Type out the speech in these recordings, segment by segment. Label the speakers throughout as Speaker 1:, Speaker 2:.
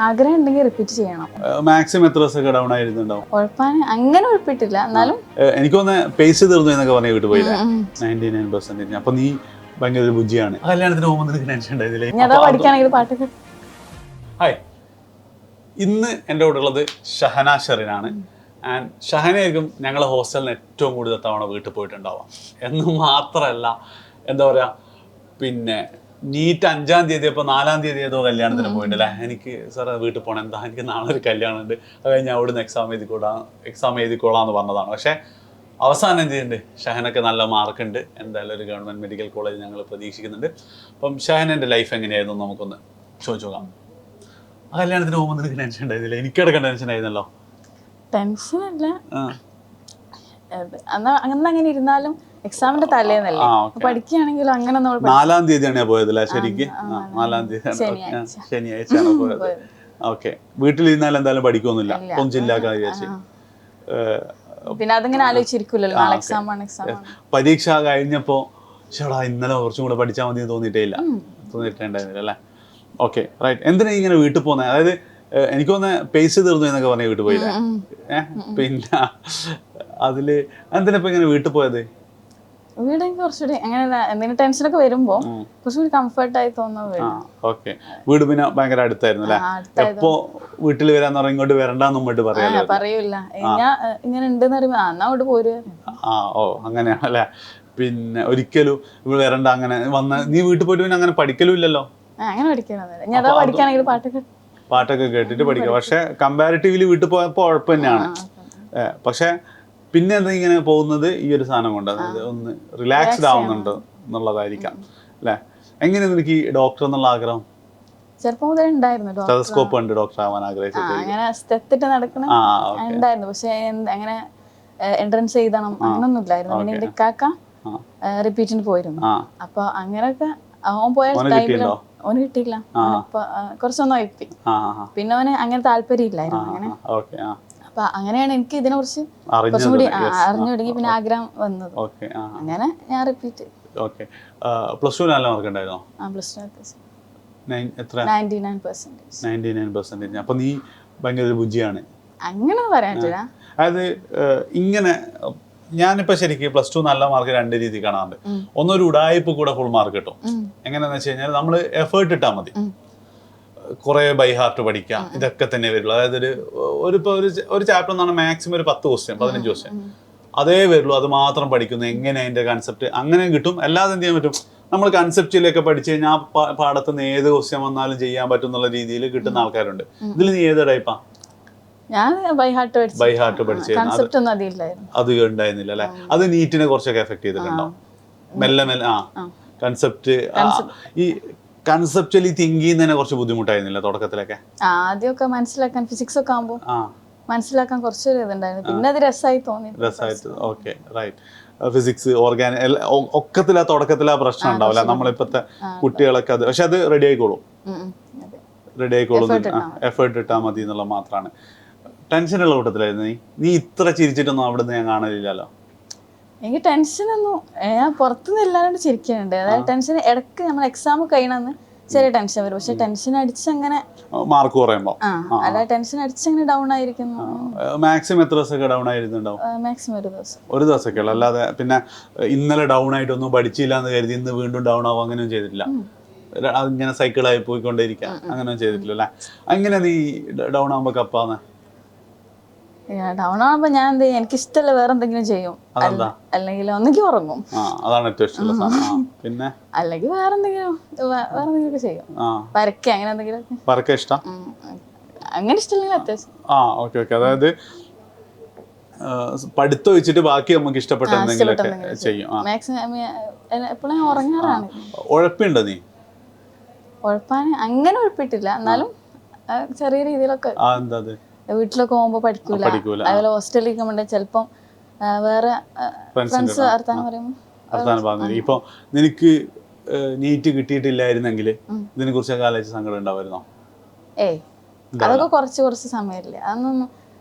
Speaker 1: ആഗ്രഹം ഉണ്ടെങ്കിൽ റിപ്പീറ്റ് ചെയ്യണം.
Speaker 2: മാക്സിമം എത്ര ദിവസമൊക്കെ ഡൗൺ ആയിരുന്നുണ്ടാവും?
Speaker 1: ഉഴപ്പാൻ അങ്ങനെ ഉഴപ്പിട്ടില്ല, എന്നാലും
Speaker 2: എനിക്ക് തോന്നുന്നത് പേസ് തീർന്നു എന്നൊക്കെ പറഞ്ഞ് വീട്ടിൽ പോയില്ല. 99%. അപ്പൊ നീ ഭയങ്കര ഒരു ബുദ്ധിയാണ്. കല്യാണത്തിന് പോകുമ്പോൾ നിനക്ക് ടെൻഷൻ ഉണ്ടായിരുന്നില്ലേ?
Speaker 1: അതാ പഠിക്കുകയാണെങ്കിൽ പാട്ടൊക്കെ.
Speaker 2: ഹായ്, ഇന്ന് എൻ്റെ കൂടെ ഉള്ളത് ഷഹന ഷെറിനാണ്. ആൻഡ് ഷഹനയായിരിക്കും ഞങ്ങളെ ഹോസ്റ്റലിന് ഏറ്റവും കൂടുതൽ തവണ വീട്ടിൽ പോയിട്ടുണ്ടാവാം എന്ന് മാത്രമല്ല, എന്താ പറയുക, പിന്നെ നീറ്റ് 5-ാം തീയതി അപ്പോൾ 4-ാം തീയതി ഏതോ കല്യാണത്തിന് പോയിട്ടല്ലേ, എനിക്ക് സാറേ വീട്ടിൽ പോകണം, എന്താ എനിക്ക് നാളെ ഒരു കല്യാണം ഉണ്ട്, അത് കഴിഞ്ഞ് അവിടുന്ന് എക്സാം എഴുതിക്കോളാന്ന് പറഞ്ഞതാണ്. പക്ഷേ അവസാനം എന്ത് ചെയ്യുന്നുണ്ട്, ഷഹനൊക്കെ നല്ല മാർക്കുണ്ട്, എന്തായാലും ഒരു ഗവൺമെൻറ് മെഡിക്കൽ കോളേജ് ഞങ്ങൾ പ്രതീക്ഷിക്കുന്നുണ്ട്. അപ്പം ഷഹനൻ്റെ ലൈഫ് എങ്ങനെയായിരുന്നു നമുക്കൊന്ന് ചോദിച്ചു നോക്കാം. ആ കല്യാണത്തിന് പോകുമ്പോൾ നിനക്ക് ടെൻഷൻ ഉണ്ടായിരുന്നില്ല? എനിക്കിടയ്ക്ക് ടെൻഷൻ ആയിരുന്നല്ലോ.
Speaker 1: ടെൻഷനല്ല, അങ്ങനെ ഇരുന്നാലും എക്സാമിന്റെ തലേന്നല്ലേ പഠിക്കുകയാണെങ്കിലും അങ്ങനെ.
Speaker 2: 4-ാം തീയതിയാണ് ഞാൻ പോയതല്ലേ ശരിക്കും? 4-ാം തീയതിയാണ്, ശനിയാഴ്ചയാണ് പോയത്. ഓക്കെ, വീട്ടിലിരുന്നാലും എന്തായാലും പഠിക്കൊന്നുമില്ല, ഒന്നും ജില്ലാക്കാൻ വിചാരിച്ചു.
Speaker 1: പിന്നെ അതിങ്ങനെ ആലോചിച്ചിരിക്കില്ലല്ലോ, നാളെ എക്സാം ആണ്.
Speaker 2: പരീക്ഷ കഴിഞ്ഞപ്പോ ചേടാ ഇന്നലെ കുറച്ചും കൂടെ പഠിച്ചാൽ മതി തോന്നിയിട്ടുണ്ടായിരുന്നില്ല അല്ലേ? Okay, right. എന്തിനാ ഇങ്ങനെ വീട്ടിൽ പോകുന്നത്? അതായത് എനിക്ക് തോന്നുന്നത് പേസ് തീർന്നു എന്നൊക്കെ പറഞ്ഞ വീട്ടിൽ പോയില്ലേ? പിന്നെ അതില് എന്തിനാ ഇപ്പൊ ഇങ്ങനെ വീട്ടിൽ പോയത്?
Speaker 1: വീട് കുറച്ചുകൂടി അങ്ങനെ എന്തെങ്കിലും ടെൻഷനൊക്കെ വരുമ്പോ കുറച്ചുകൂടി കംഫർട്ടായി തോന്നുന്നത്.
Speaker 2: ഓക്കെ, വീട് പിന്നെ ഭയങ്കര അടുത്തായിരുന്നു അല്ലേ? എപ്പോ വീട്ടിൽ വരാന്ന് പറഞ്ഞാൽ ഇങ്ങോട്ട് വരണ്ടെന്ന് മുമ്പോട്ട്
Speaker 1: പറയൂല, ഞാൻ ഇങ്ങനെ ഉണ്ടെന്ന് പറയുമ്പോ അങ്ങോട്ട് പോരുക.
Speaker 2: ഓ അങ്ങനെയാണല്ലേ? പിന്നെ ഒരിക്കലും ഇവിടെ വരണ്ട അങ്ങനെ വന്ന നീ വീട്ടിൽ പോയിട്ട് പിന്നെ അങ്ങനെ പഠിക്കലും ഇല്ലല്ലോ?
Speaker 1: അങ്ങനെ പഠിക്കണമെന്നില്ല, ഞാൻ അതാ പഠിക്കുകയാണെങ്കിൽ
Speaker 2: പാട്ടൊക്കെ കേട്ടിട്ട് പഠിക്കാം. പക്ഷെ കമ്പാരിറ്റീവ്ലി വീട്ടിൽ പോയപ്പോൾ ഉഴപ്പ് തന്നെയാണ്. പക്ഷെ പിന്നെ എന്താ ഇങ്ങനെ പോകുന്നത് ഈ ഒരു സാധനം കൊണ്ട്, അതായത് ഒന്ന് റിലാക്സ്ഡ് ആവുന്നുണ്ട് എന്നുള്ളതായിരിക്കാം അല്ലെ? എങ്ങനെയാണ് എനിക്ക് ഈ ഡോക്ടർ എന്നുള്ള ആഗ്രഹം?
Speaker 1: ചെറുപ്പം മുതലേ ഉണ്ടായിരുന്നു.
Speaker 2: സ്റ്റെതസ്കോപ്പ് ഉണ്ട് ഡോക്ടർ ആവാൻ ആഗ്രഹിച്ചത്,
Speaker 1: അങ്ങനെ സ്റ്റെത്തിട്ട് നടക്കണം ഉണ്ടായിരുന്നു. പക്ഷെ അങ്ങനെ എൻട്രൻസ് എഴുതണം അങ്ങനൊന്നും ഇല്ലായിരുന്നു. പിന്നെ എന്റെ കാക്ക റിപ്പീറ്റിന് പോയിരുന്നു. അപ്പൊ അങ്ങനെയൊക്കെ അവൻ പോയ ടൈമില് ഓന് കിട്ടിയില്ല, കുറച്ചൊന്നും ഒഴിപ്പി. പിന്നെ അവന് അങ്ങനെ താല്പര്യം ഇല്ലായിരുന്നു അങ്ങനെ. അപ്പൊ അങ്ങനെയാണ് എനിക്ക് ഇതിനെ കുറിച്ച് കുറച്ചും കൂടി അറിഞ്ഞു തുടങ്ങി, പിന്നെ ആഗ്രഹം വന്നത്. അങ്ങനെ ഞാൻ റിപ്പീറ്റ്.
Speaker 2: പ്ലസ് 2 നല്ല മാർക്ക് ഉണ്ടായിരുന്നോ?
Speaker 1: പ്ലസ്
Speaker 2: 2 99%. അപ്പൊ നീ ഭയങ്കര ബുദ്ധിയാണ്.
Speaker 1: അങ്ങനെ പറയാൻ പറ്റില്ല.
Speaker 2: അതായത് ഇങ്ങനെ ഞാനിപ്പോ ശരിക്കും പ്ലസ് 2 നല്ല മാർക്ക് 2 രീതി കാണാറുണ്ട്. ഒന്നൊരു ഉടായ്പ കൂടെ ഫുൾ മാർക്ക് കിട്ടും. എങ്ങനെയാന്ന് വെച്ച് കഴിഞ്ഞാൽ നമ്മൾ എഫേർട്ട് ഇട്ടാൽ മതി, കുറെ ബൈ ഹാർട്ട് പഠിക്കാം, ഇതൊക്കെ തന്നെ വരുള്ളൂ. അതായത് ഒരു ചാപ്റ്റർ എന്നാണ് മാക്സിമം ഒരു 10 ക്വസ്റ്റ്യൻ 15 ക്വസ്റ്റ്യൻ അതേ വരുള്ളൂ, അത് മാത്രം പഠിക്കുന്നു. എങ്ങനെ അതിന്റെ കൺസെപ്റ്റ് അങ്ങനെ കിട്ടും. അല്ലാതെ എന്ത് ചെയ്യാൻ പറ്റും, നമ്മൾ കൺസെപ്റ്റിലൊക്കെ പഠിച്ചു കഴിഞ്ഞാൽ പാടത്ത് നിന്ന് ഏത് ക്വസ്റ്റ്യൻ വന്നാലും ചെയ്യാൻ പറ്റും എന്നുള്ള രീതിയിൽ കിട്ടുന്ന ആൾക്കാരുണ്ട്. ഇതിൽ നീ ഏത് ടൈപ്പാ?
Speaker 1: ഞാൻ ബൈ ഹാർട്ട് പഠിച്ചു.
Speaker 2: അത് ഉണ്ടായിരുന്നില്ല അല്ലെ? അത് നീറ്റിനെ കുറച്ചൊക്കെ എഫക്ട് ചെയ്തിട്ടുണ്ടാവും. മെല്ലെ കൺസെപ്റ്റ്, ഈ കൺസെപ്ച്വലി തിങ്ക് ചെയ്യുന്നതിനെ കുറച്ച് ബുദ്ധിമുട്ടായിരുന്നില്ല തുടക്കത്തിലൊക്കെ?
Speaker 1: ആദ്യമൊക്കെ മനസ്സിലാക്കാൻ, ഫിസിക്സ് ഒക്കെ ആകുമ്പോൾ മനസ്സിലാക്കാൻ കുറച്ചൊരു ഇതുണ്ടായിരുന്നു. പിന്നെ അത് രസമായി തോന്നി.
Speaker 2: Okay, right. ഫിസിക്സ്, ഓർഗാനിക് ഒക്കത്തിലാ തുടക്കത്തിലാ പ്രശ്നം ഉണ്ടാവില്ല നമ്മളിപ്പോഴത്തെ കുട്ടികളൊക്കെ. അത് പക്ഷെ അത് റെഡി ആയിക്കോളും. എഫേർട്ട് ഇട്ടാൽ മതി എന്നുള്ളത് മാത്രമാണ്. ടെൻഷനുള്ള കൂട്ടത്തിലായിരുന്നു നീ ഇത്ര ചിരിച്ചിട്ടൊന്നും അവിടുന്ന് ഞാൻ കാണലില്ലല്ലോ.
Speaker 1: എനിക്ക് ടെൻഷനൊന്നും, ഞാൻ പുറത്തുനിന്ന് എല്ലാവരും ചിരിക്കുന്നുണ്ട്. അതായത് ടെൻഷൻ ഇടയ്ക്ക് നമ്മൾ എക്സാം കഴിയണമെന്ന് ചെറിയ ടെൻഷൻ വരും. പക്ഷെ ടെൻഷൻ അടിച്ചങ്ങനെ
Speaker 2: മാർക്ക് കുറയുമ്പോ
Speaker 1: അല്ല, ടെൻഷൻ അടിച്ചങ്ങനെ ഡൗൺ ആയിരിക്കുന്നു.
Speaker 2: മാക്സിമം എത്ര ദിവസമൊക്കെ ഡൗൺ ആയിരുന്നുണ്ടാവും?
Speaker 1: മാക്സിമം ഒരു
Speaker 2: ദിവസമൊക്കെ ഉള്ളു. അല്ലാതെ പിന്നെ ഇന്നലെ ഡൗൺ ആയിട്ടൊന്നും പഠിച്ചില്ല എന്ന് കരുതി ഇന്ന് വീണ്ടും ഡൗൺ ആവും അങ്ങനെയൊന്നും ചെയ്തിട്ടില്ല? അതിങ്ങനെ സൈക്കിളായി പോയിക്കൊണ്ടേയിരിക്കുക അങ്ങനെയൊന്നും ചെയ്തിട്ടില്ല അല്ലേ? അങ്ങനെ നീ ഡൗൺ ആകുമ്പോ കപ്പാന്ന്?
Speaker 1: ഡൗൺ ആകുമ്പോ ഞാൻ എന്ത് ചെയ്യും, എനിക്ക് ഇഷ്ടമല്ല വേറെ എന്തെങ്കിലും ചെയ്യും. അല്ലെങ്കിൽ ഒന്നെങ്കിൽ ഉറങ്ങും,
Speaker 2: അതാണ് ഏറ്റവും ഇഷ്ടമുള്ള. പിന്നെ
Speaker 1: അല്ലെങ്കിൽ വേറെ എന്തെങ്കിലും ചെയ്യും. വരയ്ക്കുക, അങ്ങനെ എന്തെങ്കിലും.
Speaker 2: വരയ്ക്ക ഇഷ്ടം?
Speaker 1: അങ്ങനെ ഇഷ്ടമല്ലെങ്കിൽ അത്യാവശ്യം.
Speaker 2: ഓക്കെ. അതായത് പഠിത്തം വെച്ചിട്ട് ബാക്കി നമുക്ക് ഇഷ്ടപ്പെട്ട എന്തെങ്കിലുമൊക്കെ ചെയ്യും.
Speaker 1: എപ്പോഴും ഉറങ്ങാറാണ്.
Speaker 2: ഉഴപ്പുണ്ടോ നീ?
Speaker 1: ഉഴപ്പാൻ അങ്ങനെ ഉഴപ്പിട്ടില്ല, എന്നാലും ചെറിയ രീതിയിലൊക്കെ. വീട്ടിലൊക്കെ പോകുമ്പോ പഠിക്കൂല, അതുപോലെ ഹോസ്റ്റലിൽ പോകുമ്പോ ചിലപ്പം വേറെ ഫ്രണ്ട്സ് വർത്താനം പറയുമ്പോൾ.
Speaker 2: ഇപ്പൊ നിനക്ക് നീറ്റ് കിട്ടിയിട്ടില്ലായിരുന്നെങ്കിൽ ഇതിനെ കുറിച്ചൊക്കെ ആലോചിച്ച് സങ്കടം ഉണ്ടാവുമായിരുന്നോ?
Speaker 1: അതൊക്കെ കുറച്ച് സമയമില്ലേ, അതൊന്നും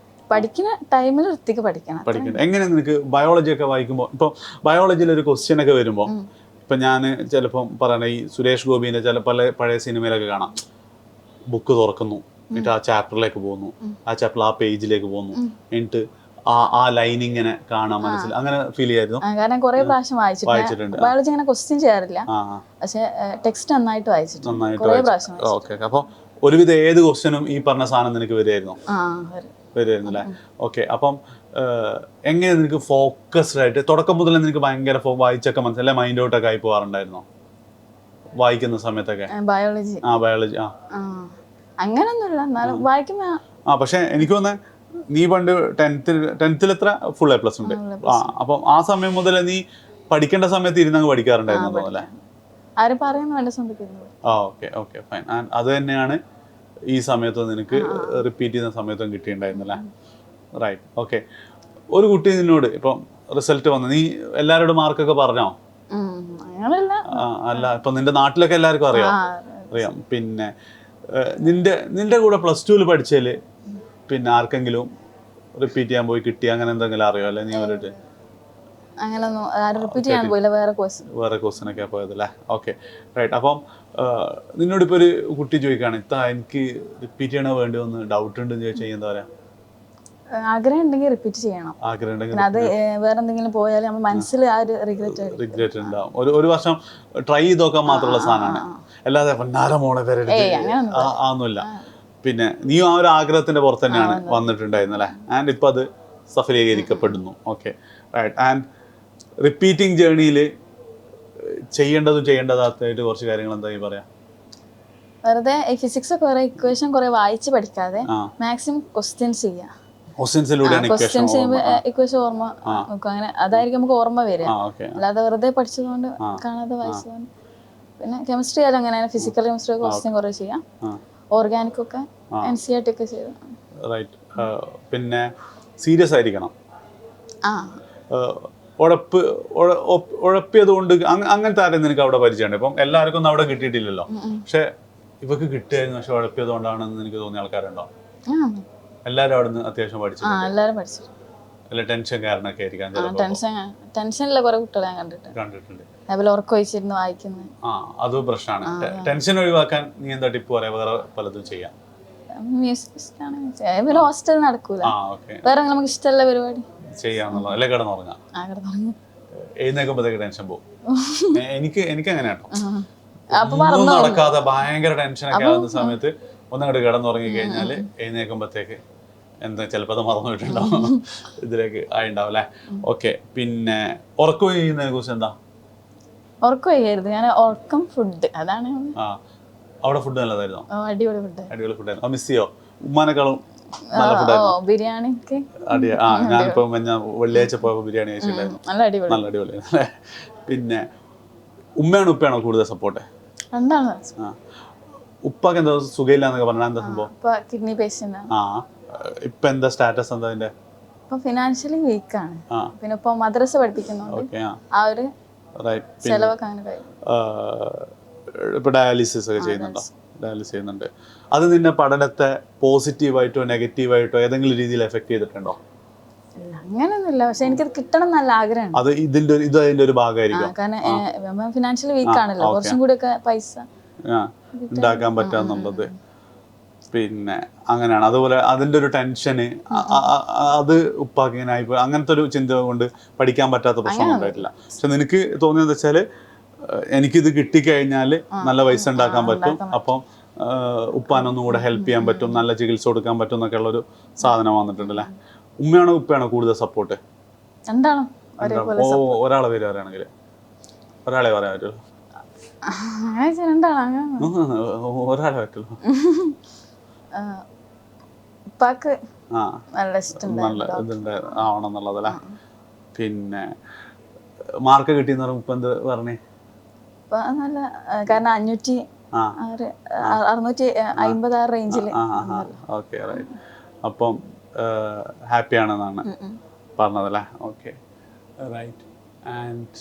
Speaker 1: പഠിക്കുന്ന ടൈമിൽ വൃത്തിക്ക് പഠിക്കണം.
Speaker 2: എങ്ങനെ നിനക്ക് ബയോളജി ഒക്കെ വായിക്കുമ്പോൾ, ഇപ്പൊ ബയോളജിയിൽ ഒരു ക്വസ്റ്റ്യൻ ഒക്കെ വരുമ്പോൾ, ഇപ്പൊ ഞാൻ ചിലപ്പം പറയണ ഈ സുരേഷ് ഗോപിന്റെ പല പഴയ സിനിമയിലൊക്കെ കാണാം, ബുക്ക് തുറക്കുന്നു, എന്നിട്ട് ആ ചാപ്റ്ററിലേക്ക് പോകുന്നു, ആ ചാപ്റ്റർ ആ പേജിലേക്ക് പോകുന്നു, എന്നിട്ട് ആ ലൈൻ ഇങ്ങനെ കാണാൻ മനസ്സിൽ അങ്ങനെ ഫീൽ ചെയ്യായിരുന്നു.
Speaker 1: കാരണം കുറെ പ്രാവശ്യം വായിച്ചിട്ടുണ്ട്. ബയോളജി അങ്ങനെ ക്വസ്റ്റ്യൻ ചെയ്യാറില്ല, പക്ഷെ ടെക്സ്റ്റ് നന്നായിട്ട് വായിച്ചിട്ടുണ്ട് കുറെ പ്രാവശ്യം.
Speaker 2: ഓക്കെ, അപ്പോൾ ഒരുവിധം ഏത് ക്വസ്റ്റ്യനും ഈ പറഞ്ഞ സാധനം നിനക്ക് വരുമായിരുന്നു അല്ലേ? ഓക്കെ, അപ്പം എങ്ങനെ നിനക്ക് ഫോക്കസ്ഡ് ആയിട്ട് തുടക്കം മുതൽ നിനക്ക് ഭയങ്കര വായിച്ചൊക്കെ മനസ്സിലെ മൈൻഡ് ഔട്ടൊക്കെ ആയി പോകാറുണ്ടായിരുന്നോ വായിക്കുന്ന സമയത്തൊക്കെ?
Speaker 1: ബയോളജി
Speaker 2: ബയോളജി
Speaker 1: അങ്ങനൊന്നുമില്ല, എന്നാലും വായിക്കുമ്പോ.
Speaker 2: പക്ഷെ എനിക്ക് തോന്നുന്നത് നീ പണ്ട് ടെൻത്തിൽ എത്ര ഫുൾ A+ ഉണ്ട്. അപ്പം ആ സമയം മുതൽ നീ പഠിക്കേണ്ട സമയത്ത് ഇരുന്നങ്ങ് പഠിക്കാറുണ്ടായിരുന്നു അല്ലേ?
Speaker 1: ആരും പറയുന്നു വേണ്ട സ്വന്തം.
Speaker 2: Okay fine. അത് തന്നെയാണ് ഈ സമയത്ത് നിനക്ക് റിപ്പീറ്റ് ചെയ്യുന്ന സമയത്തും കിട്ടിയിട്ടുണ്ടായിരുന്നല്ലേ? റൈറ്റ്. ഓക്കെ, ഒരു കുട്ടി നിന്നോട് ഇപ്പം റിസൾട്ട് വന്നു, നീ എല്ലാവരോടും മാർക്കൊക്കെ പറഞ്ഞോ? അല്ല, ഇപ്പൊ നിന്റെ നാട്ടിലൊക്കെ എല്ലാവർക്കും അറിയാം. പിന്നെ നിന്റെ കൂടെ +2 പഠിച്ചതില് പിന്നെ ആർക്കെങ്കിലും റിപ്പീറ്റ് ചെയ്യാൻ പോയി കിട്ടി അങ്ങനെ എന്തെങ്കിലും അറിയോ? അല്ലെ നീ അവരോട് വേറെ ക്വസ്റ്റ്യനൊക്കെ പോയതല്ലേ? Okay, right. അപ്പം നിന്നോടിപ്പോ ഒരു കുട്ടി ചോദിക്കുകയാണ്, എനിക്ക് റിപ്പീറ്റ് ചെയ്യണോ വേണ്ടി ഒന്ന് ഡൗട്ട് ഉണ്ട് ചോദിച്ചാൽ എന്താ പറയാ?
Speaker 1: ആഗ്രഹം ഉണ്ടെങ്കിൽ റിപ്പീറ്റ് ചെയ്യണം. അത് വേറെ എന്തെങ്കിലും പോയാൽ നമ്മൾ മനസ്സിൽ ആ ഒരു റിഗ്രറ്റ്
Speaker 2: ഉണ്ടാവും. ഒരു വർഷം ട്രൈ ചെയ്ത് നോക്കാൻ മാത്രമുള്ള സാധനമാണ്, അല്ലാതെ മോളെ ഒന്നുമില്ല. പിന്നെ നീ ആ ഒരു ആഗ്രഹത്തിന്റെ പുറത്ത് തന്നെയാണ് വന്നിട്ടുണ്ടായിരുന്നല്ലേ? ആൻഡ് ഇപ്പൊ അത് സഫലീകരിക്കപ്പെടുന്നു. Okay, right. ആൻഡ് റിപ്പീറ്റിംഗ് ജേർണിയിൽ ചെയ്യേണ്ടതായിട്ട് കുറച്ച് കാര്യങ്ങൾ എന്താ പറയാ?
Speaker 1: വെറുതെ ഫിസിക്സ് കുറെ ഇക്വേഷൻ കുറെ വായിച്ച് പഠിക്കാതെ മാക്സിമം ക്വസ്റ്റ്യൻസ് ചെയ്യാം. ഇക്വേഷൻ ഓർമ്മ നോക്കും, അങ്ങനെ അതായിരിക്കും നമുക്ക് ഓർമ്മ വരിക. അല്ലാതെ വെറുതെ പഠിച്ചതുകൊണ്ട് കാണാതെ വായിച്ചതുകൊണ്ട്. പിന്നെ കെമിസ്ട്രി ആയാലും അങ്ങനെ, ഫിസിക്കൽ കെമിസ്ട്രി ക്വസ്റ്റ്യൻ കുറെ ചെയ്യാം. ഓർഗാനിക് ഒക്കെ NCERT ഒക്കെ ചെയ്തു.
Speaker 2: പിന്നെ സീരിയസ് ആയിരിക്കണം. ഉഴപ്പിയത് കൊണ്ട് അങ്ങനത്തെ ആരും നിനക്ക് അവിടെ പരിചയമുണ്ട്? ഇപ്പം എല്ലാവർക്കും ഒന്നും അവിടെ കിട്ടിയിട്ടില്ലല്ലോ, പക്ഷെ ഇവക്ക് കിട്ടിയായിരുന്നു, പക്ഷെ ഉഴപ്പിയത് കൊണ്ടാണെന്ന് എനിക്ക് തോന്നിയ ആൾക്കാരുണ്ടോ? എല്ലാരും അവിടെ നിന്ന് അത്യാവശ്യം പഠിച്ചു. അല്ല, ടെൻഷൻ കാരണമൊക്കെ ആയിരിക്കാം.
Speaker 1: ടെൻഷനിലെ കുറെ കുട്ടികളെ കണ്ടിട്ടുണ്ട്. അതുപോലെ ഉറക്കൊഴിച്ചിരുന്ന് വായിക്കുന്നത്.
Speaker 2: അത് പ്രശ്നമാണ്. ടെൻഷൻ ഒഴിവാക്കാൻ നീ എന്താ ടിപ്പ് പറയാ? വേറെ പലതും ചെയ്യാം.
Speaker 1: മ്യൂസിക് ഹോസ്റ്റൽ നടക്കൂല, വേറെ നമുക്ക് ഇഷ്ടമുള്ള പരിപാടി
Speaker 2: ചെയ്യാന്നുള്ളത്. അല്ലെ കിടന്നുറങ്ങാം, എഴുന്നേക്കുമ്പോഴത്തേക്ക് ടെൻഷൻ പോകും. എനിക്ക് അങ്ങനെ കേട്ടോ, ഒന്നും നടക്കാതെ ഭയങ്കര ടെൻഷനൊക്കെ ആവുന്ന സമയത്ത് ഒന്നങ്ങോട്ട് കിടന്നുറങ്ങി കഴിഞ്ഞാൽ എഴുന്നേക്കുമ്പോഴത്തേക്ക് എന്താ ചിലപ്പോൾ അത് മറന്നു പോയിട്ടുണ്ടാവും, ഇതിലേക്ക് ആയിണ്ടാവും അല്ലേ? ഓക്കെ, പിന്നെ ഉറക്കം ചെയ്യുന്നതിനെ കുറിച്ച് എന്താ?
Speaker 1: ഉറക്കം ചെയ്യരുത്, ഞാൻ ഉറക്കം ഫുഡ് അതാണ്.
Speaker 2: അവിടെ ഫുഡ് നല്ലതായിരുന്നോ?
Speaker 1: അടിപൊളി
Speaker 2: ഫുഡായിരുന്നു. മിസ് ചെയ്യോ ഉമ്മാനെക്കാളും? നല്ല ഫുഡായിരുന്നു.
Speaker 1: ബിരിയാണി
Speaker 2: ഞാനിപ്പോ വെള്ളിയാഴ്ച പോയപ്പോ ബിരിയാണി കഴിച്ചിട്ടുണ്ടായിരുന്നു, നല്ല അടിപൊളിയായിരുന്നു അല്ലേ? പിന്നെ ഉപ്പയാണോ കൂടുതൽ സപ്പോർട്ട്? ഉപ്പാക്ക് എന്താ സുഖമില്ലാന്നൊക്കെ പറഞ്ഞാൽ എന്താ സംഭവം?
Speaker 1: Kidney patient.
Speaker 2: ഇപ്പൊ എന്താ സ്റ്റാറ്റസ് എന്താ അതിന്റെ?
Speaker 1: ഫിനാൻഷ്യലി വീക്കാണ്, പിന്നെ ഇപ്പൊ മദ്രസ പഠിപ്പിക്കുന്നുണ്ട്, ആ ഒരു ചെലവൊക്കെ അങ്ങനെ കഴിയും.
Speaker 2: ഇപ്പൊ ഡയാലിസിസ് ഒക്കെ ചെയ്യുന്നുണ്ടോ? ഡയാലിസിസ് ചെയ്യുന്നുണ്ട്. അത് നിന്റെ പഠനത്തെ പോസിറ്റീവായിട്ടോ നെഗറ്റീവായിട്ടോ ഏതെങ്കിലും രീതിയിൽ എഫക്ട് ചെയ്തിട്ടുണ്ടോ?
Speaker 1: അങ്ങനെയൊന്നുമില്ല, പക്ഷെ എനിക്കത് കിട്ടണം നല്ല ആഗ്രഹം.
Speaker 2: അത് അതിന്റെ ഒരു ഭാഗമായിരിക്കും,
Speaker 1: കാരണം ഫിനാൻഷ്യലി വീക്ക് ആണല്ലോ, കുറച്ചും കൂടി ഒക്കെ പൈസ
Speaker 2: ഉണ്ടാക്കാൻ പറ്റാന്നുള്ളത്. പിന്നെ അങ്ങനെയാണ്. അതുപോലെ അതിന്റെ ഒരു ടെൻഷന് അത് ഉപ്പാക്ക് ഇങ്ങനെ ആയിപ്പോയി, അങ്ങനത്തെ ഒരു ചിന്ത കൊണ്ട് പഠിക്കാൻ പറ്റാത്ത പ്രശ്നം ഉണ്ടായിട്ടില്ല. പക്ഷെ നിനക്ക് തോന്നിയെന്ന് വെച്ചാല് എനിക്കിത് കിട്ടിക്കഴിഞ്ഞാൽ നല്ല പൈസ ഉണ്ടാക്കാൻ പറ്റും, അപ്പം ഉപ്പാനൊന്നും കൂടെ ഹെൽപ്പ് ചെയ്യാൻ പറ്റും, നല്ല ചികിത്സ കൊടുക്കാൻ പറ്റും എന്നൊക്കെ ഉള്ളൊരു സാധനം വന്നിട്ടുണ്ടല്ലേ? ഉമ്മയാണോ ഉപ്പയാണോ കൂടുതൽ സപ്പോർട്ട്? ഒരാളെ പേര് പറയുകയാണെങ്കിൽ ഒരാളെ പറയാൻ പറ്റുള്ളൂ, ഒരാളെ പറ്റുള്ളൂ. നല്ല ഇതുണ്ട് ആവണമെന്നുള്ളതല്ലേ? പിന്നെ മാർക്ക് കിട്ടിയെന്ന് പറയുമ്പോൾ ഇപ്പൊ എന്ത് പറഞ്ഞേ?
Speaker 1: നല്ല, കാരണം 650 റേഞ്ചിൽ.
Speaker 2: Okay, right. അപ്പം ഹാപ്പി ആണെന്നാണ് പറഞ്ഞതല്ലേ? Okay, right. ആൻഡ്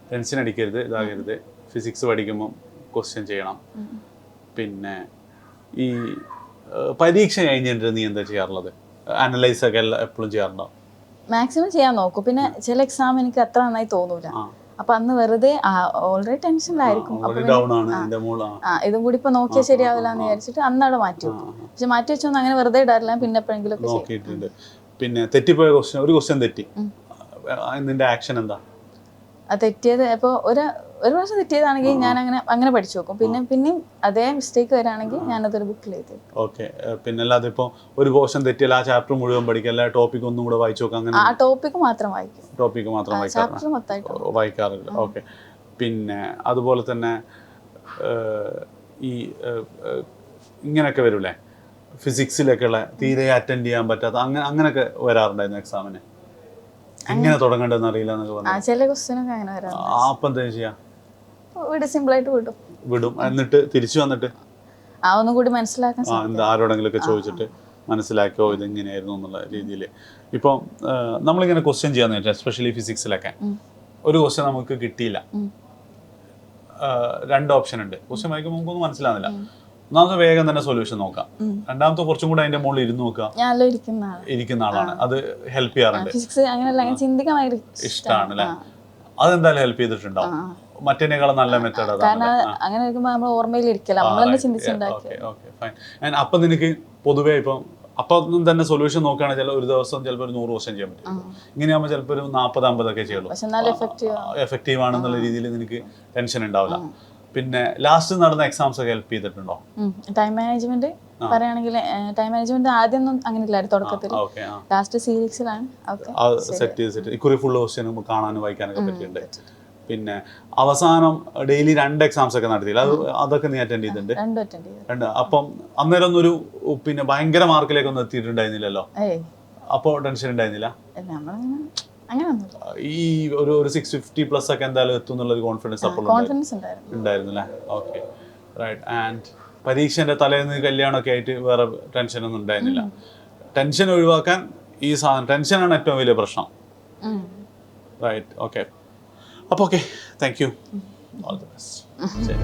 Speaker 2: ടെൻഷൻ അടിക്കരുത്, ഇതാകരുത്. ഫിസിക്സ് പഠിക്കുമ്പോൾ ക്വസ്റ്റ്യൻ ചെയ്യണം. പിന്നെ ഈ പരീക്ഷ കഴിഞ്ഞിട്ട് നീ എന്താ ചെയ്യാറുള്ളത്? അനലൈസ് ഒക്കെ എപ്പോഴും ചെയ്യാറുണ്ടോ?
Speaker 1: മാക്സിമം ചെയ്യാൻ നോക്കും. പിന്നെ ചില എക്സാം എനിക്ക് അത്ര നന്നായി തോന്നൂല, അപ്പൊ അന്ന് വെറുതെ ഓൾറെഡി ടെൻഷനിലായിരിക്കും.
Speaker 2: ഡൗൺ ആണ് ഇതിന്റെ മോള്.
Speaker 1: ഇതും കൂടി ഇപ്പൊ നോക്കിയാൽ ശരിയാവില്ല എന്ന് വിചാരിച്ചിട്ട് അന്ന് അവിടെ മാറ്റി വെക്കും. പക്ഷെ മാറ്റി വെച്ചൊന്നും അങ്ങനെ വെറുതെ ഇടാറില്ല, പിന്നെ എപ്പോഴെങ്കിലും ഒക്കെ
Speaker 2: നോക്കിയിട്ടുണ്ട്. പിന്നെ തെറ്റിപ്പോയ ഒരു ക്വസ്റ്റ്യൻ തെറ്റി, നിന്റെ ആക്ഷൻ എന്താ?
Speaker 1: തെറ്റിയത് ഇപ്പോൾ ഒരു പ്രാവശ്യം തെറ്റിയതാണെങ്കിൽ ഞാൻ അങ്ങനെ പഠിച്ചു നോക്കും. പിന്നെയും അതേ മിസ്റ്റേക്ക് വരാണെങ്കിൽ ഞാനതൊരു ബുക്കിൽ എഴുതി.
Speaker 2: ഓക്കെ. പിന്നെ അല്ലാതെ ഇപ്പോൾ ഒരു പോർഷൻ തെറ്റിയാൽ ആ ചാപ്റ്റർ മുഴുവൻ പഠിക്കുക, എല്ലാ ടോപ്പിക് ഒന്നും കൂടെ വായിച്ചു നോക്കാം? അങ്ങനെ
Speaker 1: ആ ടോപ്പിക്ക് മാത്രം വായിക്കും.
Speaker 2: ടോപ്പിക്ക് മാത്രം വായിക്കാറില്ല. ഓക്കെ. പിന്നെ അതുപോലെ തന്നെ ഈ ഇങ്ങനെയൊക്കെ വരൂലേ, ഫിസിക്സിലൊക്കെയുള്ള തീരെ അറ്റൻഡ് ചെയ്യാൻ പറ്റാത്ത അങ്ങനെയൊക്കെ വരാറുണ്ടായിരുന്നു എക്സാമിന്? എങ്ങനെ തുടങ്ങേണ്ടതെന്ന് അറിയില്ല എന്നൊക്കെ പറഞ്ഞു.
Speaker 1: ചില ക്വസ്റ്റ്യനൊക്കെ അങ്ങനെ വരാം.
Speaker 2: അപ്പം എന്താ ചെയ്യാ?
Speaker 1: സിമ്പിൾ ആയിട്ട് വിടും.
Speaker 2: എന്നിട്ട് തിരിച്ചു വന്നിട്ട്
Speaker 1: ഒന്നും കൂടി മനസ്സിലാക്കാൻ
Speaker 2: ആരോടെങ്കിലും ഒക്കെ ചോദിച്ചിട്ട് മനസ്സിലാക്കിയോ ഇതെങ്ങനെയായിരുന്നു എന്നുള്ള രീതിയിൽ. ഇപ്പം നമ്മളിങ്ങനെ ക്വസ്റ്റ്യൻ ചെയ്യാന്ന് വെച്ചാൽ എസ്പെഷ്യലി ഫിസിക്സിലൊക്കെ ഒരു ക്വസ്റ്റ്യൻ നമുക്ക് കിട്ടിയില്ല, 2 ഓപ്ഷൻ ഉണ്ട്. ക്വസ്റ്റ്യൻ വായിക്കുമ്പോൾ നമുക്കൊന്നും മനസ്സിലാവുന്നില്ല. ഒന്നാമത്തെ വേഗം തന്നെ സൊല്യൂഷൻ നോക്കാം, രണ്ടാമത്തെ കുറച്ചും കൂടെ അതിന്റെ മുകളിൽ ഇരുന്ന് നോക്കുക. ഇരിക്കുന്ന ആളാണ്, അത് ഹെൽപ്പ് ചെയ്യാറുണ്ട്. ഇഷ്ടമാണ് അല്ലേ? അതെന്തായാലും ഹെൽപ്പ് ചെയ്തിട്ടുണ്ടാവും. മറ്റേനേക്കാളും നല്ല മെത്തേഡ് അതാണ്. അപ്പൊ നിനക്ക് പൊതുവേ അപ്പം തന്നെ സൊല്യൂഷൻ നോക്കുകയാണെങ്കിൽ ചില ഒരു ദിവസം ചിലപ്പോൾ ഒരു 100 ക്വസ്റ്റ്യൻ ചെയ്യാൻ പറ്റും. ഇങ്ങനെയാകുമ്പോൾ ചിലപ്പോൾ ഒരു 40-50 ഒക്കെ ചെയ്യുള്ളൂ. എഫക്റ്റീവ് ആണെന്നുള്ള രീതിയിൽ നിനക്ക് ടെൻഷൻ ഉണ്ടാവില്ല. പിന്നെ ലാസ്റ്റ് നടന്ന എക്സാംസ് ഒക്കെ ഹെൽപ്പ് ചെയ്തിട്ടുണ്ടോ?
Speaker 1: ടൈം മാനേജ്മെന്റ് പറയുകയാണെങ്കിൽ ടൈം മാനേജ്മെന്റ് ആദ്യം ഒന്നും അങ്ങനെ ഇല്ലായിരുന്നു തുടക്കത്തിൽ. ലാസ്റ്റ് സീരീസിലാണ്
Speaker 2: സെറ്റ് ചെയ്തിട്ട് ഇക്കുറി ഫുൾ ക്വസ്റ്റ്യൻ കാണാനും വായിക്കാനൊക്കെ പറ്റിയിട്ടുണ്ട്. പിന്നെ അവസാനം ഡെയിലി 2 എക്സാംസ് ഒക്കെ നടത്തിയില്ല, അതൊക്കെ നീ അറ്റൻഡ് ചെയ്തിട്ടുണ്ട്? 2. അപ്പം അന്നേരം ഒന്നൊരു പിന്നെ ഭയങ്കര മാർക്കിലേക്കൊന്നും എത്തിയിട്ടുണ്ടായിരുന്നില്ലല്ലോ, അപ്പോൾ ടെൻഷൻ ഉണ്ടായിരുന്നില്ല? ഈ ഒരു 650+ ഒക്കെ എന്തായാലും എത്തും എന്നുള്ളൊരു കോൺഫിഡൻസ് അപ്പോൾ ഉണ്ടായിരുന്നു അല്ലേ? Okay, right. ആൻഡ് പരീക്ഷേന്റെ തലേന്ന് കല്യാണമൊക്കെ ആയിട്ട് വേറെ ടെൻഷനൊന്നും ഉണ്ടായിരുന്നില്ല? ടെൻഷൻ ഒഴിവാക്കാൻ ഈ സാധനം, ടെൻഷനാണ് ഏറ്റവും വലിയ പ്രശ്നം. റൈറ്റ്. ഓക്കെ. അപ്പോൾ okay, thank you. All the best. ശരി.